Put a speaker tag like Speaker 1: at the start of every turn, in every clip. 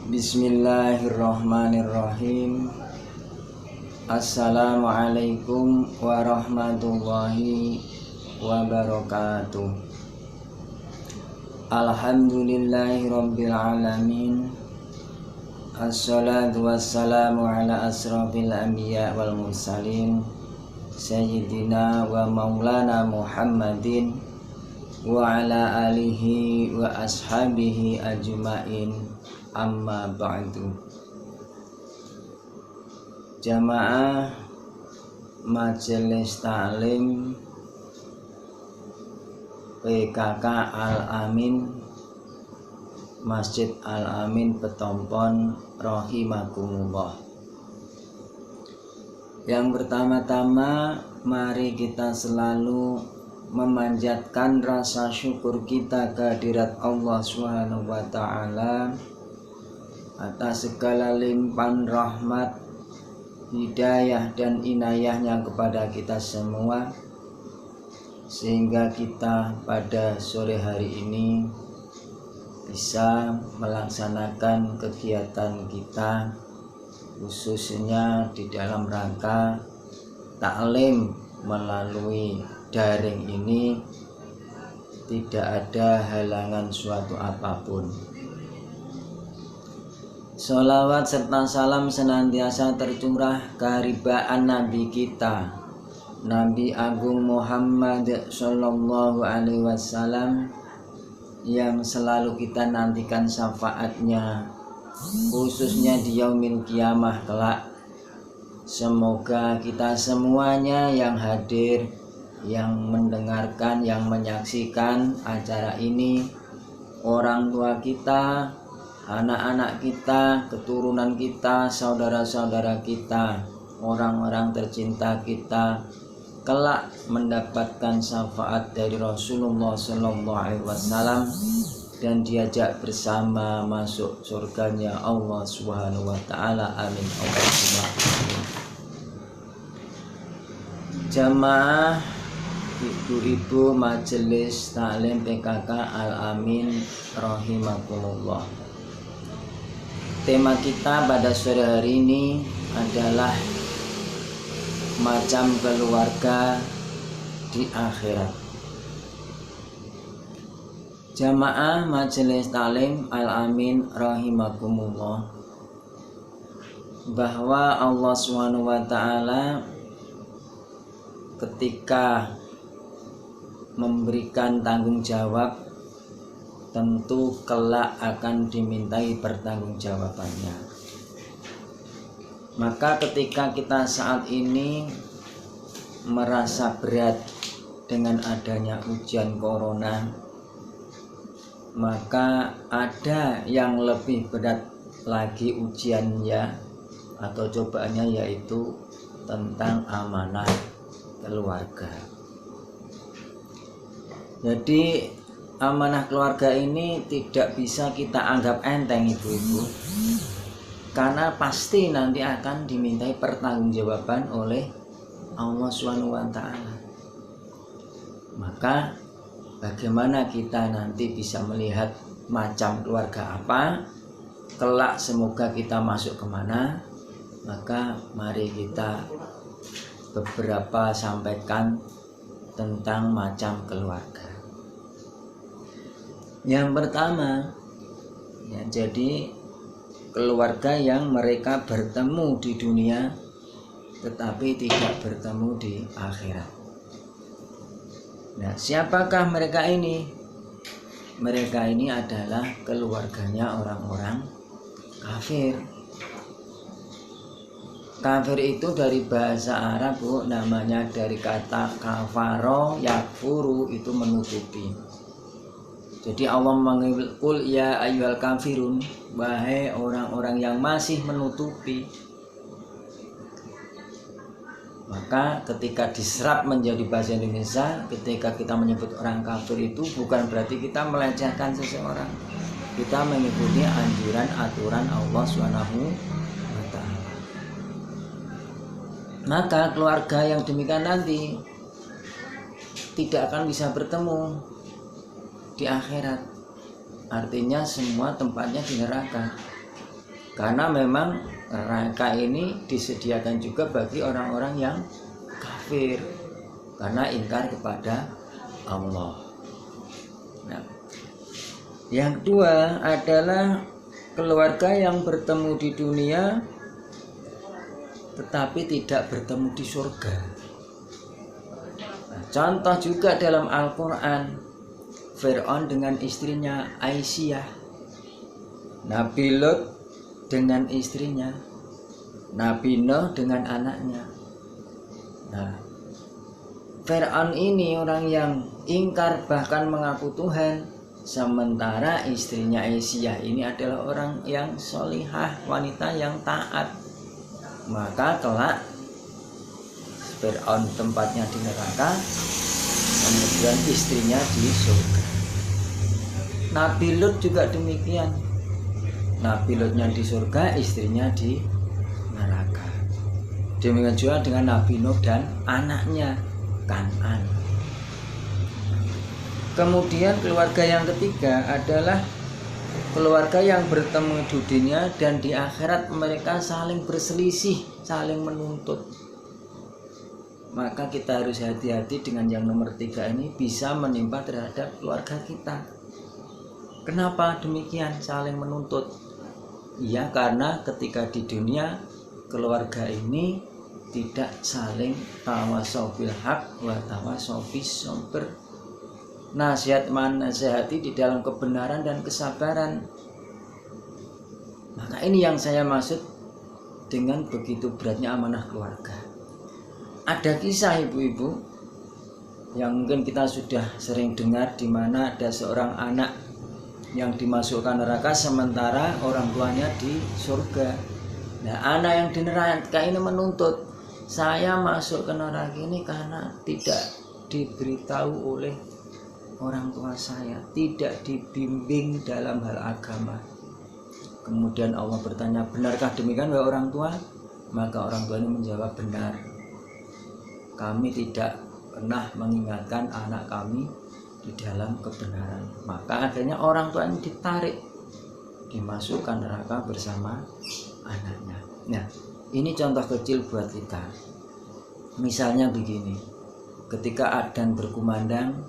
Speaker 1: Bismillahirrahmanirrahim. Assalamualaikum warahmatullahi wabarakatuh. Alhamdulillahirabbil alamin. Assalatu wassalamu ala asrofil anbiya wal mursalin Sayyidina wa maulana Muhammadin wa ala alihi wa ashabihi ajmain, amma ba'du. Jamaah Majelis Ta'lim PKK Al-Amin Masjid Al-Amin Petompon rahimakumullah. Yang pertama-tama, mari kita selalu memanjatkan rasa syukur kita kehadirat Allah Subhanahu wa ta'ala atas segala limpahan rahmat, hidayah dan inayahnya kepada kita semua, sehingga kita pada sore hari ini bisa melaksanakan kegiatan kita, khususnya di dalam rangka taklim melalui daring ini, tidak ada halangan suatu apapun. Sholawat serta salam senantiasa tercurah keharibaan Nabi kita, Nabi Agung Muhammad Sallallahu Alaihi Wasallam, yang selalu kita nantikan syafaatnya, khususnya di yaumil kiamah kelak. Semoga kita semuanya yang hadir, yang mendengarkan, yang menyaksikan acara ini, orang tua kita, anak-anak kita, keturunan kita, saudara-saudara kita, orang-orang tercinta kita, kelak mendapatkan syafaat dari Rasulullah Sallallahu Alaihi Wasallam dan diajak bersama masuk surganya Allah Subhanahu wa ta'ala. Amin. Jamaah ibu-ibu Majelis Ta'lim PKK Al-Amin rahimakumullah. Tema kita pada sore hari ini adalah macam keluarga di akhirat. Jamaah Majelis Ta'lim Al-Amin rahimakumullah, bahwa Allah Subhanahu wa ta'ala ketika memberikan tanggung jawab, tentu kelak akan dimintai pertanggungjawabannya. Maka ketika kita saat ini merasa berat dengan adanya ujian corona, maka ada yang lebih berat lagi ujiannya atau cobaannya, yaitu tentang amanah keluarga. Jadi amanah keluarga ini tidak bisa kita anggap enteng, ibu-ibu, karena pasti nanti akan dimintai pertanggungjawaban oleh Allah Subhanahu wa ta'ala. Maka bagaimana kita nanti bisa melihat macam keluarga apa kelak, semoga kita masuk kemana? Maka mari kita beberapa sampaikan tentang macam keluarga. Yang pertama, ya, jadi keluarga yang mereka bertemu di dunia tetapi tidak bertemu di akhirat. Nah, siapakah mereka ini? Mereka ini adalah keluarganya orang-orang kafir. Kafir itu dari bahasa Arab, Bu, namanya dari kata kafaro yakfuru, itu menutupi. Jadi Allah memanggil kul ya ayyuhal kafirun, wahai orang-orang yang masih menutupi. Maka ketika diserap menjadi bahasa Indonesia, ketika kita menyebut orang kafir itu bukan berarti kita melecehkan seseorang. Kita mengikuti anjuran aturan Allah Subhanahu wa ta'ala. Maka keluarga yang demikian nanti tidak akan bisa bertemu di akhirat. Artinya semua tempatnya di neraka. Karena memang neraka ini disediakan juga bagi orang-orang yang kafir karena ingkar kepada Allah. Nah, yang kedua adalah keluarga yang bertemu di dunia tetapi tidak bertemu di surga. Nah, contoh juga dalam Al-Quran, Fir'aun dengan istrinya Aisyah, Nabi Lut dengan istrinya, Nabi Nuh dengan anaknya. Nah, Fir'aun ini orang yang ingkar bahkan mengaku Tuhan, sementara istrinya Aisyah ini adalah orang yang solihah, wanita yang taat. Maka kelak Fir'aun tempatnya di neraka, kemudian istrinya di surga. Nabi Lut juga demikian. Nabi Lutnya di surga, istrinya di neraka. Demikian juga dengan Nabi Nuh dan anaknya Kan'an. Kemudian keluarga yang ketiga adalah keluarga yang bertemu di dunia dan di akhirat mereka saling berselisih, saling menuntut. Maka kita harus hati-hati dengan yang nomor 3 ini, bisa menimpa terhadap keluarga kita. Kenapa demikian saling menuntut? Ya karena ketika di dunia keluarga ini tidak saling tawasau bil haq wa tawasau bis sabr. Nasihat menasihati di dalam kebenaran dan kesabaran. Maka ini yang saya maksud dengan begitu beratnya amanah keluarga. Ada kisah ibu-ibu yang mungkin kita sudah sering dengar, di mana ada seorang anak yang dimasukkan neraka sementara orang tuanya di surga. Nah, anak yang di neraka ini menuntut, saya masuk ke neraka ini karena tidak diberitahu oleh orang tua saya, tidak dibimbing dalam hal agama. Kemudian Allah bertanya, benarkah demikian wahai orang tua? Maka orang tua ini menjawab, benar. Kami tidak pernah mengingatkan anak kami di dalam kebenaran. Maka akhirnya orang tua ini ditarik, dimasukkan neraka bersama anaknya. Nah, ini contoh kecil buat kita. Misalnya begini, ketika adzan berkumandang,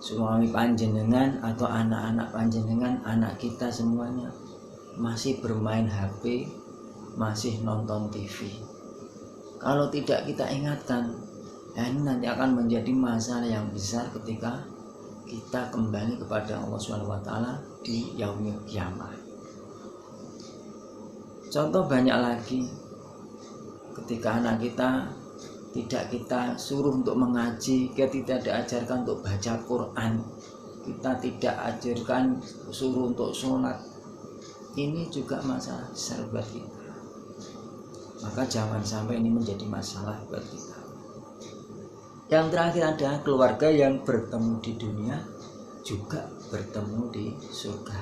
Speaker 1: suami panjenengan atau anak-anak panjenengan, anak kita semuanya masih bermain HP, masih nonton TV. Kalau tidak kita ingatkan, ini nanti akan menjadi masalah yang besar ketika kita kembali kepada Allah SWT di yaumil qiyamah. Contoh banyak lagi, ketika anak kita tidak kita suruh untuk mengaji, kita tidak diajarkan untuk baca Quran, kita tidak ajarkan suruh untuk sholat, ini juga masalah besar buat kita. Maka jangan sampai ini menjadi masalah buat kita. Yang terakhir adalah keluarga yang bertemu di dunia juga bertemu di surga.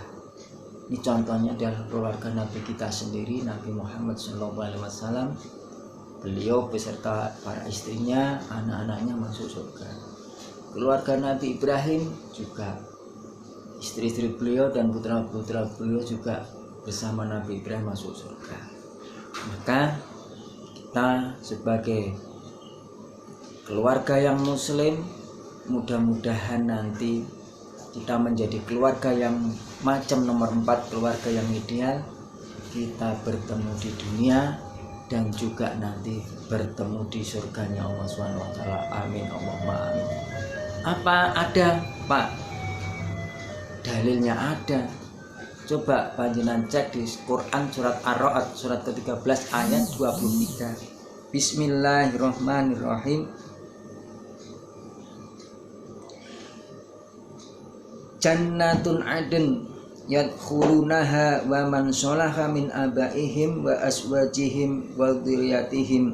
Speaker 1: Ini contohnya adalah keluarga Nabi kita sendiri, Nabi Muhammad SAW. Beliau beserta para istrinya, anak-anaknya masuk surga. Keluarga Nabi Ibrahim juga, istri-istri beliau dan putra-putra beliau juga bersama Nabi Ibrahim masuk surga. Maka kita sebagai keluarga yang muslim, mudah-mudahan nanti kita menjadi keluarga yang macam nomor 4, keluarga yang ideal. Kita bertemu di dunia dan juga nanti bertemu di surganya Allah SWT. Amin Allahumma amin. Apa ada Pak? Dalilnya ada. Coba panjenengan cek di Quran surat Ar-Ra'd surat ke-13 ayat 23. Bismillahirrahmanirrahim. Jannatun adn yadkhulunaha wa man sholaha min abaihim wa aswajihim wa dzurriyyatihim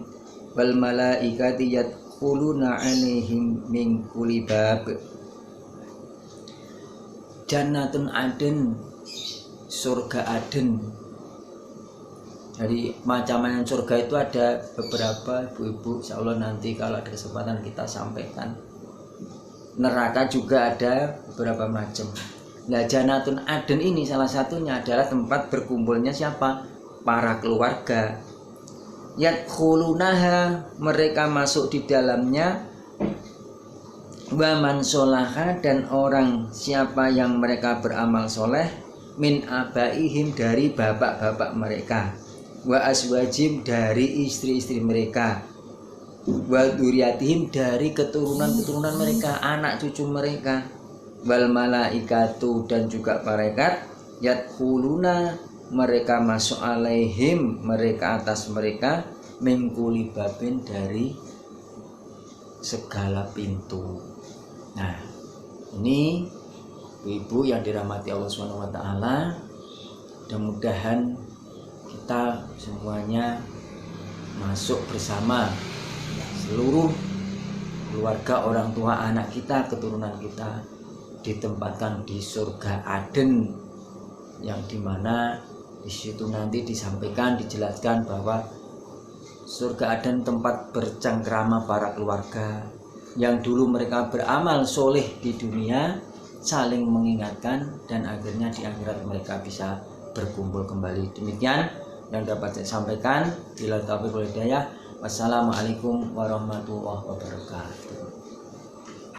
Speaker 1: wal malaikati yadkhuluna 'alaihim min kulli bab. Jannatun adn, surga Aden. Dari macam-macam surga itu ada beberapa, ibu-ibu, insyaallah nanti kalau ada kesempatan kita sampaikan. Neraka juga ada beberapa macam. Nah, Jannatun Aden ini salah satunya adalah tempat berkumpulnya siapa? Para keluarga. Yadkhulunaha, mereka masuk di dalamnya. Wa man sholaha, dan orang siapa yang mereka beramal soleh, min abaihim, dari bapak-bapak mereka, wa aswajim, dari istri-istri mereka, wa dzurriyyatihim, dari keturunan-keturunan mereka, anak cucu mereka, wal malaikatu, dan juga malaikat, yadkhuluna, mereka masuk alaihim, mereka atas mereka, min kulli babin, dari segala pintu. Nah, ini ibu yang dirahmati Allah Subhanahu wa taala, mudah-mudahan kita semuanya masuk bersama, seluruh keluarga, orang tua, anak kita, keturunan kita ditempatkan di surga Aden, yang dimana di situ nanti disampaikan, dijelaskan bahwa surga Aden tempat bercengkrama para keluarga yang dulu mereka beramal soleh di dunia, saling mengingatkan, dan akhirnya di akhirat mereka bisa berkumpul kembali. Demikian yang dapat saya sampaikan. Bila taufiq wal hidayah. Wassalamualaikum warahmatullahi wabarakatuh.